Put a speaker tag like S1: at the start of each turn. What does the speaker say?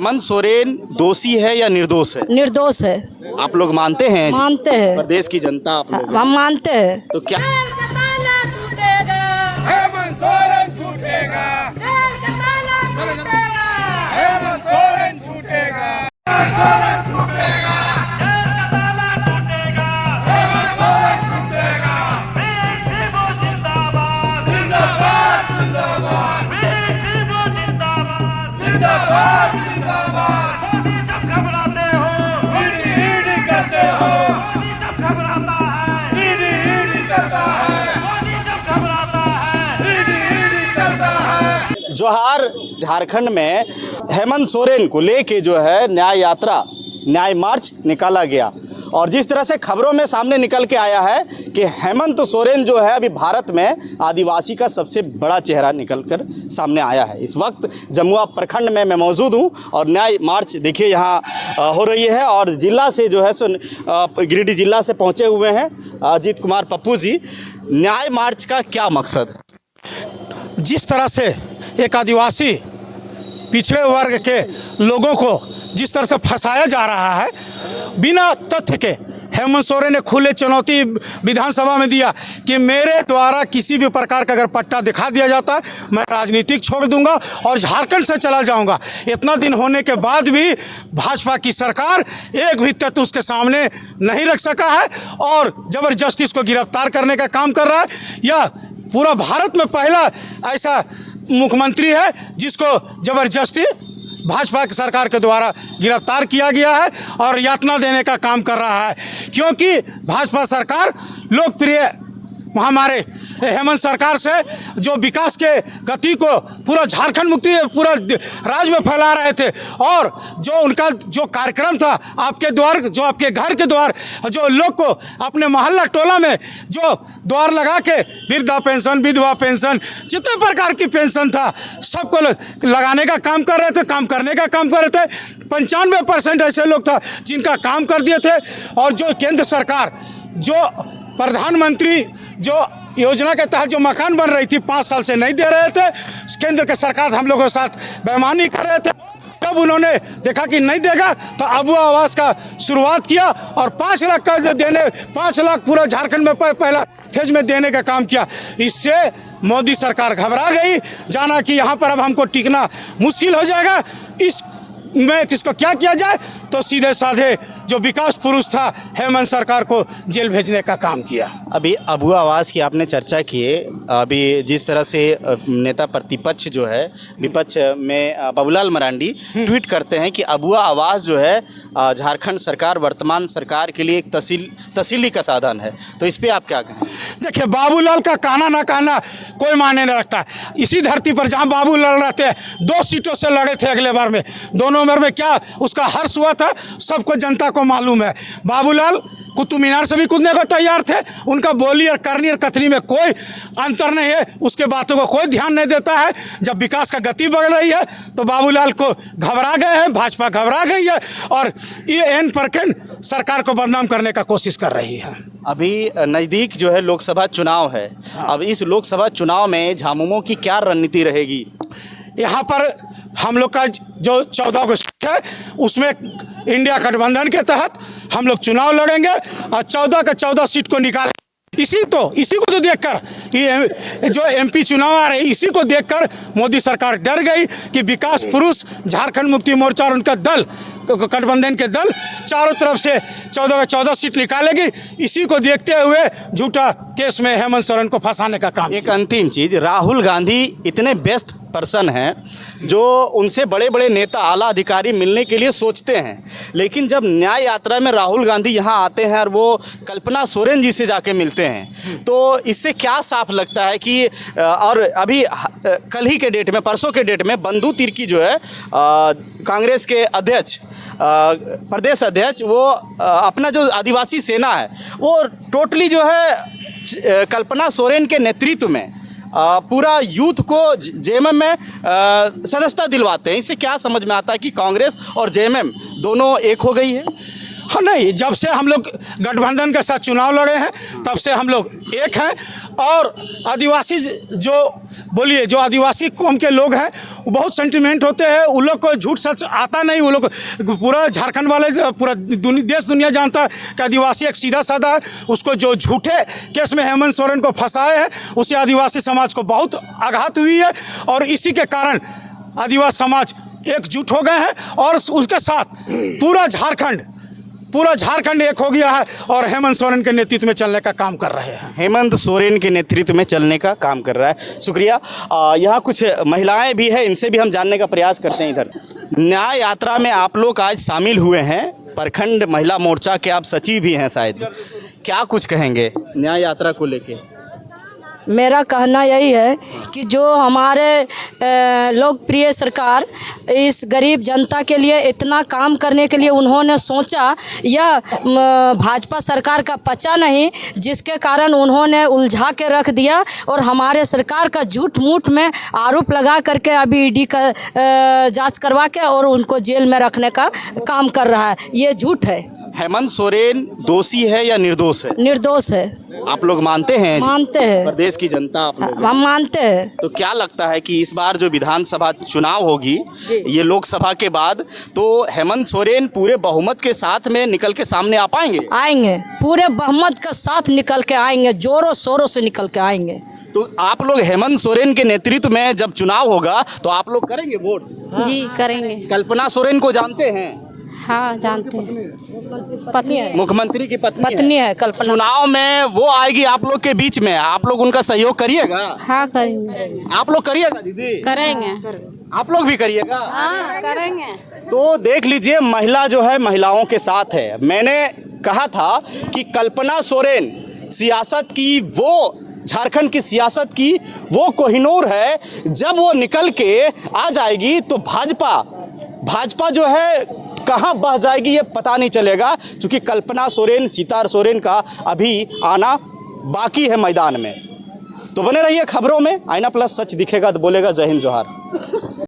S1: हेमंत सोरेन दोषी है या निर्दोष है?
S2: निर्दोष है।
S1: आप लोग मानते हैं?
S2: मानते हैं।
S1: प्रदेश की जनता आप लोग
S2: हम मानते हैं।
S1: तो क्या
S3: हेमंत सोरेन छूटेगा, हेमंत सोरेन छूटेगा, हेमंत सोरेन छूटेगा, हेमंत सोरेन छूटेगा। जिंदाबाद जिंदाबाद जिंदाबाद जिंदाबाद। मोदी जब घबराते हो, ईडी करते हो, मोदी जब घबराता है, ईडी करता है, मोदी जब घबराता है, ईडी करता है।
S1: जोहार झारखंड में हेमंत सोरेन को लेके जो है न्याय यात्रा, न्याय मार्च निकाला गया और जिस तरह से खबरों में सामने निकल के आया है कि हेमंत सोरेन जो है अभी भारत में आदिवासी का सबसे बड़ा चेहरा निकलकर सामने आया है। इस वक्त जमुआ प्रखंड में मैं मौजूद हूं और न्याय मार्च देखिए यहाँ हो रही है और जिला से जो है सो गिरिडीह जिला से पहुंचे हुए हैं अजीत कुमार पप्पू जी। न्याय मार्च का क्या मकसद है?
S4: जिस तरह से एक आदिवासी पिछड़े वर्ग के लोगों को जिस तरह से फंसाया जा रहा है बिना तथ्य के, हेमंत सोरेन ने खुले चुनौती विधानसभा में दिया कि मेरे द्वारा किसी भी प्रकार का अगर पट्टा दिखा दिया जाता है मैं राजनीतिक छोड़ दूंगा और झारखंड से चला जाऊंगा। इतना दिन होने के बाद भी भाजपा की सरकार एक भी तथ्य उसके सामने नहीं रख सका है और ज़बरदस्ती उसको गिरफ्तार करने का काम कर रहा है। यह पूरा भारत में पहला ऐसा मुख्यमंत्री है जिसको ज़बरदस्ती भाजपा की सरकार के द्वारा गिरफ्तार किया गया है और यातना देने का काम कर रहा है, क्योंकि भाजपा सरकार लोकप्रिय हमारे हेमंत सरकार से जो विकास के गति को पूरा झारखंड मुक्ति पूरा राज्य में फैला रहे थे और जो उनका जो कार्यक्रम था आपके द्वार, जो आपके घर के द्वार, जो लोग को अपने मोहल्ला टोला में जो द्वार लगा के वृद्धा पेंशन, विधवा पेंशन, जितने प्रकार की पेंशन था सबको लगाने का काम कर रहे थे, काम करने का काम कर रहे थे। 95% ऐसे लोग था जिनका काम कर दिए थे और जो केंद्र सरकार जो प्रधानमंत्री जो योजना के तहत जो मकान बन रही थी 5 साल से नहीं दे रहे थे, केंद्र के सरकार हम लोगों के साथ बेईमानी कर रहे थे। तब उन्होंने देखा कि नहीं देगा तो अबुआ आवास का शुरुआत किया और 5 लाख का देने 5 लाख पूरा झारखंड में पहला फेज में देने का काम किया। इससे मोदी सरकार घबरा गई, जाना कि यहाँ पर अब हमको टिकना मुश्किल हो जाएगा। इस में किसको क्या किया जाए तो सीधे साधे जो विकास पुरुष था हेमंत सरकार को जेल भेजने का काम किया।
S1: अभी अबुआ आवास की आपने चर्चा की है, अभी जिस तरह से नेता प्रतिपक्ष जो है विपक्ष में बाबूलाल मरांडी ट्वीट करते हैं कि अबुआ आवास जो है झारखंड सरकार वर्तमान सरकार के लिए एक तसल्ली का साधन है, तो इस पर आप क्या कहें?
S4: देखिए, बाबूलाल का कहना ना कहना कोई मायने नहीं रखता। इसी धरती पर जहां बाबूलाल रहते हैं 2 सीटों से लड़े थे अगले बार में, दोनों उम्र में क्या उसका हर्ष हुआ था सबको जनता को मालूम है। बाबूलाल कुतुब मीनार से भी कूदने को तैयार थे, उनका बोली और करनी और कथनी में कोई अंतर नहीं है, उसके बातों को कोई ध्यान नहीं देता है। जब विकास का गति बढ़ रही है तो बाबूलाल को घबरा गए हैं, भाजपा घबरा गई है और ये एन परकेन सरकार को बदनाम करने का कोशिश कर रही है।
S1: अभी नज़दीक जो है लोकसभा चुनाव है, अब इस लोकसभा चुनाव में झामुमो की क्या रणनीति रहेगी?
S4: यहाँ पर हम लोग का जो 14 को सीट है उसमें इंडिया गठबंधन के तहत हम लोग चुनाव लड़ेंगे और 14 का 14 सीट को निकालेंगे। इसी को तो देखकर ये जो एमपी चुनाव आ रहे इसी को देखकर मोदी सरकार डर गई कि विकास पुरुष झारखंड मुक्ति मोर्चा और उनका दल गठबंधन के दल चारों तरफ से 14 का 14 सीट निकालेगी। इसी को देखते हुए झूठा केस में हेमंत सोरेन को फंसाने का काम।
S1: एक अंतिम चीज़, राहुल गांधी इतने बेस्ट पर्सन हैं जो उनसे बड़े बड़े नेता आला अधिकारी मिलने के लिए सोचते हैं, लेकिन जब न्याय यात्रा में राहुल गांधी यहाँ आते हैं और वो कल्पना सोरेन जी से जाके मिलते हैं, तो इससे क्या साफ लगता है कि और अभी कल ही के डेट में, परसों के डेट में बंधु तिर्की जो है कांग्रेस के अध्यक्ष, प्रदेश अध्यक्ष, वो अपना जो आदिवासी सेना है वो टोटली जो है कल्पना सोरेन के नेतृत्व में पूरा यूथ को जेएमएम में सदस्यता दिलवाते हैं। इससे क्या समझ में आता है कि कांग्रेस और जेएमएम दोनों एक हो गई है?
S4: हाँ नहीं, जब से हम लोग गठबंधन के साथ चुनाव लड़े हैं तब से हम लोग एक हैं। और आदिवासी जो बोलिए जो आदिवासी कौम के लोग हैं वो बहुत सेंटिमेंट होते हैं, उन लोग को झूठ सच आता नहीं। वो लोग पूरा झारखंड वाले पूरा देश दुनिया जानता है कि आदिवासी एक सीधा साधा है। उसको जो झूठे केस में हेमंत सोरेन को फंसाए हैं उससे आदिवासी समाज को बहुत आघात हुई है और इसी के कारण आदिवासी समाज एकजुट हो गए हैं और उसके साथ पूरा झारखंड एक हो गया है और हेमंत सोरेन के नेतृत्व में चलने का काम कर रहे हैं।
S1: हेमंत सोरेन के नेतृत्व में चलने का काम कर रहा है। शुक्रिया। यहाँ कुछ महिलाएं भी हैं, इनसे भी हम जानने का प्रयास करते हैं। इधर न्याय यात्रा में आप लोग आज शामिल हुए हैं, प्रखंड महिला मोर्चा के आप सचिव भी हैं शायद, क्या कुछ कहेंगे न्याय यात्रा को लेके?
S2: मेरा कहना यही है कि जो हमारे लोकप्रिय सरकार इस गरीब जनता के लिए इतना काम करने के लिए उन्होंने सोचा, यह भाजपा सरकार का पचा नहीं, जिसके कारण उन्होंने उलझा के रख दिया और हमारे सरकार का झूठ मूठ में आरोप लगा करके अभी ईडी का जांच करवा के और उनको जेल में रखने का काम कर रहा है। ये झूठ है।
S1: हेमंत सोरेन दोषी है या निर्दोष है?
S2: निर्दोष है।
S1: आप लोग मानते हैं?
S2: मानते हैं।
S1: प्रदेश की जनता आप लोग
S2: हम मानते हैं।
S1: तो क्या लगता है कि इस बार जो विधानसभा चुनाव होगी ये लोकसभा के बाद, तो हेमंत सोरेन पूरे बहुमत के साथ में निकल के सामने आ पाएंगे?
S2: आएंगे, पूरे बहुमत के साथ निकल के आएंगे, जोरों शोरों से निकल के आएंगे।
S1: तो आप लोग हेमंत सोरेन के नेतृत्व में जब चुनाव होगा तो आप लोग करेंगे वोट?
S5: जी करेंगे।
S1: कल्पना सोरेन को जानते हैं?
S5: हाँ जानते हैं, पत्नी है,
S1: मुख्यमंत्री की
S2: पत्नी है कल्पना।
S1: चुनाव में वो आएगी आप लोग के बीच में, आप लोग उनका सहयोग करिएगा?
S5: हाँ करेंगे।
S1: आप लोग करिएगा दीदी?
S5: करेंगे।
S1: आप लोग भी करिएगा?
S5: हाँ करेंगे।
S1: तो देख लीजिए, महिला जो है महिलाओं के साथ है। मैंने कहा था कि कल्पना सोरेन सियासत की वो, झारखंड की सियासत की वो कोहिनूर है, जब वो निकल के आ जाएगी तो भाजपा जो है कहाँ बह जाएगी ये पता नहीं चलेगा, क्योंकि कल्पना सोरेन, सीता सोरेन का अभी आना बाकी है मैदान में। तो बने रहिए खबरों में। आईना प्लस, सच दिखेगा तो बोलेगा। जय हिंद, जोहार।